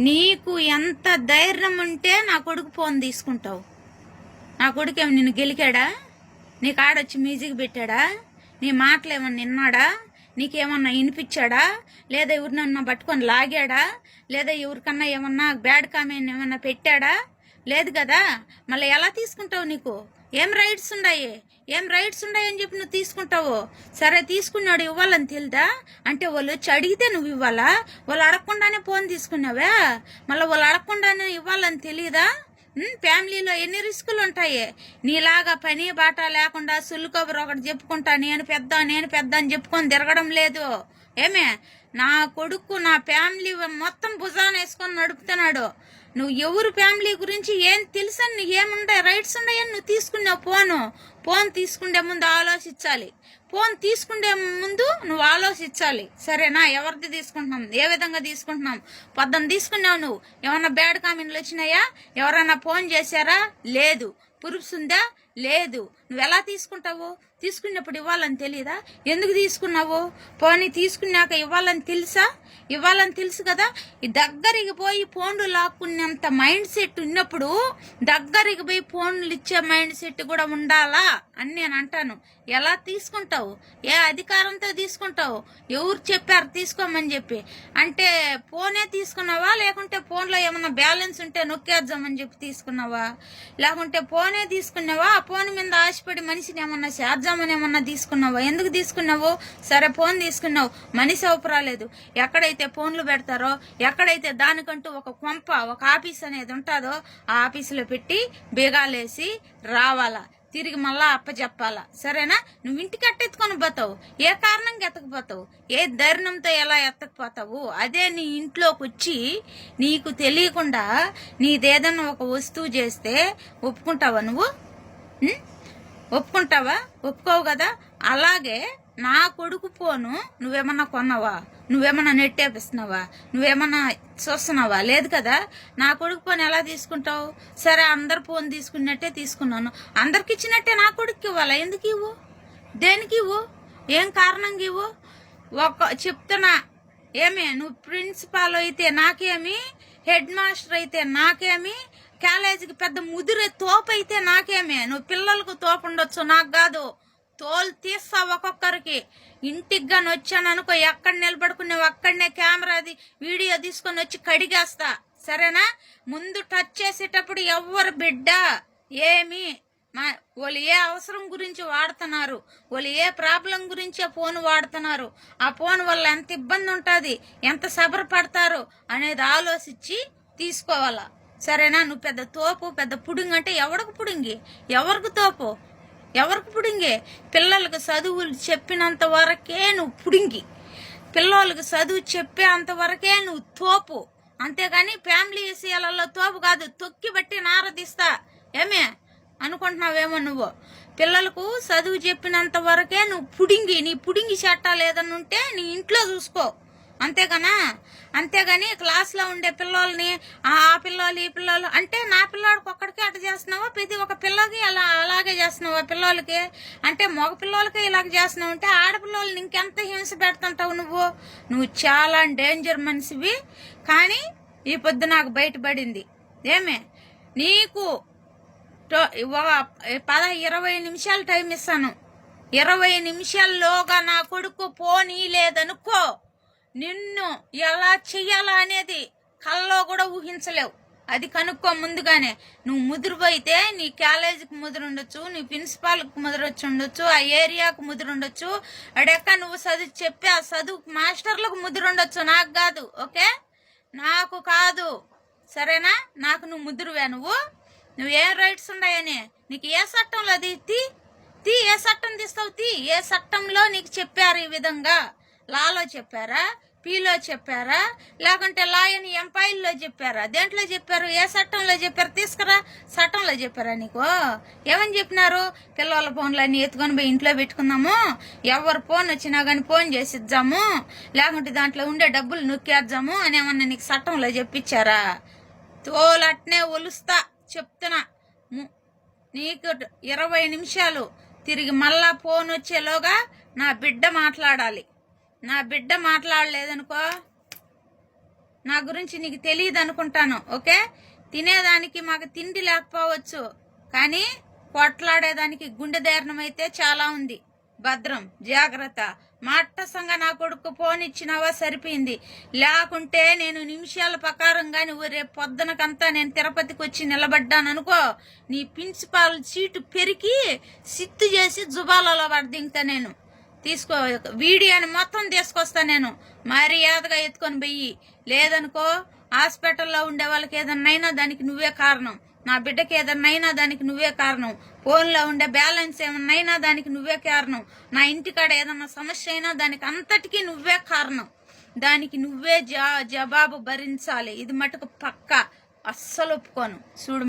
నీకు ఎంత ధైర్యం ఉంటే నా కొడుకు ఫోన్ తీసుకుంటావు? నా కొడుకు ఏమో నిన్ను గెలికాడా? నీ కాడొచ్చి మ్యూజిక్ పెట్టాడా? నీ మాటలు ఏమన్నా విన్నాడా? నీకేమన్నా వినిపించాడా? లేదా ఎవరినన్నా పట్టుకొని లాగాడా? లేదా ఎవరికన్నా ఏమన్నా బ్యాడ్ కామెంట్ ఏమన్నా పెట్టాడా? లేదు కదా. మళ్ళీ ఎలా తీసుకుంటావు? నీకు ఏం రైట్స్ ఉన్నాయి? అని చెప్పి నువ్వు తీసుకుంటావు. సరే, తీసుకున్నాడు ఇవ్వాలని తెలుదా? అంటే వాళ్ళు వచ్చి అడిగితే నువ్వు ఇవ్వాలా? వాళ్ళు అడగకుండానే ఫోన్ తీసుకున్నావా? మళ్ళీ వాళ్ళు అడగకుండానే ఇవ్వాలని తెలియదా? ఫ్యామిలీలో ఎన్ని రిస్కులు ఉంటాయి. నీలాగా పని బాట లేకుండా సుల్లు కబురు ఒకటి చెప్పుకుంటా నేను పెద్ద అని చెప్పుకొని తిరగడం లేదు. ఏమే, నా కొడుకు నా ఫ్యామిలీ మొత్తం భుజాన వేసుకొని నడుపుతున్నాడు. నువ్వు ఎవరు ఫ్యామిలీ గురించి ఏం తెలుసని నీకు ఏముండే రైట్స్ ఉన్నాయని నువ్వు తీసుకున్నావు. ఫోన్ తీసుకుండే ముందు ఆలోచించాలి. నువ్వు ఆలోచించాలి. సరేనా? ఎవరిది తీసుకుంటున్నాం, ఏ విధంగా తీసుకుంటున్నాం? పొద్దున్న తీసుకున్నావు నువ్వు. ఏమన్నా బ్యాడ్ కామెంట్లు వచ్చినాయా? ఎవరన్నా ఫోన్ చేశారా? లేదు. ప్రూఫ్స్ ఉందా? లేదు. నువ్వు ఎలా తీసుకుంటావు? తీసుకున్నప్పుడు ఇవ్వాలని తెలీదా? ఎందుకు తీసుకున్నావు? పోనీ తీసుకున్నాక ఇవ్వాలని తెలుసు కదా. ఈ దగ్గరికి పోయి ఫోన్లు లాక్కునేంత మైండ్ సెట్ ఉన్నప్పుడు దగ్గరికి పోయి ఫోన్లు ఇచ్చే మైండ్ సెట్ కూడా ఉండాలా అని నేను అంటాను. ఎలా తీసుకుంటావు? ఏ అధికారంతో తీసుకుంటావు? ఎవరు చెప్పారు తీసుకోమని చెప్పి? అంటే ఫోనే తీసుకున్నావా? లేకుంటే ఫోన్లో ఏమన్నా బ్యాలెన్స్ ఉంటే నొక్కేద్దామని చెప్పి తీసుకున్నావా? లేకుంటే ఫోనే తీసుకున్నావా? ఆ ఫోన్ మీద ఆశపడి మనిషిని ఏమన్నా చేద్దామని ఏమన్నా తీసుకున్నావా? ఎందుకు తీసుకున్నావు? సరే, ఫోన్ తీసుకున్నావు, మనిషి అవసరాలేదు. ఎక్కడైతే ఫోన్లు పెడతారో, ఎక్కడైతే దానికంటూ ఒక కొంప, ఒక ఆఫీస్ అనేది ఉంటుందో ఆ ఆఫీసులో పెట్టి బీగాలేసి రావాలా, తిరిగి మళ్ళా అప్పచెప్పాలా. సరేనా? నువ్వు ఇంటికి ఎత్తెత్తుకొని పోతావు. ఏ కారణంగా ఎత్తకపోతావు? ఏ ధైర్యంతో ఎలా ఎత్తకపోతావు? అదే నీ ఇంట్లోకి వచ్చి నీకు తెలియకుండా నీదేదన్నా ఒక వస్తువు చేస్తే ఒప్పుకుంటావా నువ్వు? ఒప్పుకుంటావా? ఒప్పుకోవు కదా. అలాగే నా కొడుకు ఫోను నువ్వేమన్నా కొన్నావా? నువ్వేమన్నా నెట్టేపిస్తున్నావా? నువ్వేమన్నా చూస్తున్నావా? లేదు కదా. నా కొడుకు ఫోన్ ఎలా తీసుకుంటావు? సరే, అందరు ఫోన్ తీసుకున్నట్టే తీసుకున్నాను. అందరికి ఇచ్చినట్టే నా కొడుకు ఇవ్వాలా? ఎందుకు ఇవ్వు? దేనికి ఇవ్వు? ఏం కారణంగా ఇవ్వు? చెప్తున్నా. ఏమే, నువ్వు ప్రిన్సిపాల్ అయితే నాకేమి, హెడ్ మాస్టర్ అయితే నాకేమి, కాలేజీకి పెద్ద ముదిరే తోపు అయితే నాకేమే. నువ్వు పిల్లలకు తోపు ఉండొచ్చు, నాకు కాదు. తోలు తీస్తా ఒక్కొక్కరికి. ఇంటికి గాని వచ్చాను అనుకో, ఎక్కడ నిలబడుకునేవి అక్కడనే కెమెరాది వీడియో తీసుకొని వచ్చి కడిగేస్తా. సరేనా? ముందు టచ్ చేసేటప్పుడు ఎవరు బిడ్డ ఏమి వాళ్ళు ఏ అవసరం గురించి వాడుతున్నారు, వాళ్ళు ఏ ప్రాబ్లం గురించి ఆ ఫోన్ వాడుతున్నారు, ఆ ఫోన్ వల్ల ఎంత ఇబ్బంది ఉంటుంది, ఎంత సబర పడతారు అనేది ఆలోచించి తీసుకోవాలా. సరేనా? నువ్వు పెద్ద తోపు, పెద్ద పుడింగి అంటే ఎవరికి పుడింగి? ఎవరికి తోపు? ఎవరికి పుడింగి? పిల్లలకు చదువులు చెప్పినంత వరకే నువ్వు పుడింగి. పిల్లలకు చదువు చెప్పే అంతవరకే నువ్వు తోపు. అంతేగాని ఫ్యామిలీ విషయాలలో తోపు కాదు. తొక్కి బట్టి నారదీస్తా. ఏమే అనుకుంటున్నావేమో నువ్వు? పిల్లలకు చదువు చెప్పినంత వరకే నువ్వు పుడింగి. నీ పుడింగి చట్టాలు ఏదన్నా ఉంటే నీ ఇంట్లో చూసుకో. అంతేగాని క్లాస్లో ఉండే పిల్లల్ని ఆ పిల్లలు ఈ పిల్లలు అంటే నా పిల్లాడికి ఒక్కడికి అట్ట చేస్తున్నావా? ప్రతి ఒక్క పిల్లకి అలాగే చేస్తున్నావా? పిల్లలకి అంటే మగ పిల్లలకి ఇలాగ చేస్తున్నావు అంటే ఆడపిల్లల్ని ఇంకెంత హింస పెడుతుంటావు నువ్వు చాలా డేంజర్ మనిషివి. కానీ ఈ పొద్దు నాకు బయటపడింది. ఏమే, నీకు 20 నిమిషాలు టైం ఇస్తాను. 20 నిమిషాల్లోగా నా కొడుకు పోనీ లేదనుకో, నిన్ను ఎలా చెయ్యాలా అనేది కల్లో కూడా ఊహించలేవు. అది కనుక్కో ముందుగానే. నువ్వు ముదురుపోయితే నీ కాలేజీకి ముదురుండొచ్చు, నీ ప్రిన్సిపాల్కి ముదురొచ్చి ఉండొచ్చు, ఆ ఏరియాకు ముదురుండొచ్చు, అడెక్క నువ్వు చదువు చెప్పి ఆ చదువు మాస్టర్లకు ముదురుండొచ్చు, నాకు కాదు. ఓకే? నాకు కాదు. సరేనా? నాకు నువ్వు ముదురువే. నువ్వేం రైట్స్ ఉన్నాయని నీకు ఏ చట్టంలో అది ఏ చట్టం తీస్తావు? ఏ చట్టంలో నీకు చెప్పారు ఈ విధంగా? లాలో చెప్పారా? పీలో చెప్పారా? లేకుంటే లాయని ఎంపైల్లో చెప్పారా? దేంట్లో చెప్పారు? ఏ చట్టంలో చెప్పారు? తీసుకురా. చట్టంలో చెప్పారా నీకు? ఏమని చెప్పినారు? పిల్లల ఫోన్లన్నీ ఎత్తుకొని పోయి ఇంట్లో పెట్టుకుందాము, ఎవరు ఫోన్ వచ్చినా కానీ ఫోన్ చేసి ఇద్దాము, లేకుంటే దాంట్లో ఉండే డబ్బులు నొక్కేద్దాము అని ఏమన్నా నీకు చట్టంలో చెప్పించారా? తోలట్నే ఒలుస్తా చెప్తున్నా. నీకు 20 నిమిషాలు తిరిగి మళ్ళా ఫోన్ వచ్చేలోగా నా బిడ్డ మాట్లాడాలి. నా బిడ్డ మాట్లాడలేదనుకో, నా గురించి నీకు తెలియదు అనుకుంటాను. ఓకే, తినేదానికి మాకు తిండి లేకపోవచ్చు, కానీ కొట్లాడేదానికి గుండె ధైర్యం అయితే చాలా ఉంది. భద్రం, జాగ్రత్త. మాట్టసంగా నా కొడుకు ఫోన్ ఇచ్చినావా సరిపోయింది, లేకుంటే నేను నిమిషాల ప్రకారంగా నువ్వు రేపు పొద్దునకంతా నేను తిరుపతికి వచ్చి నిలబడ్డాను అనుకో, నీ ప్రిన్సిపాల్ సీటు పెరికి సిత్తు చేసి జుబాలలో పడదింకా నేను. తీసుకో, వీడియోని మొత్తం తీసుకొస్తా నేను, మర్యాదగా ఎత్తుకొని పోయి. లేదనుకో హాస్పిటల్లో ఉండే వాళ్ళకి ఏదన్నైనా దానికి నువ్వే కారణం, నా బిడ్డకి ఏదన్నైనా దానికి నువ్వే కారణం, ఫోన్లో ఉండే బ్యాలెన్స్ ఏమన్నైనా దానికి నువ్వే కారణం, నా ఇంటికాడ ఏదన్నా సమస్య అయినా దానికి అంతటికీ నువ్వే కారణం. దానికి నువ్వే జవాబు భరించాలి. ఇది మటుకు పక్కా, అస్సలు ఒప్పుకోను. చూడు.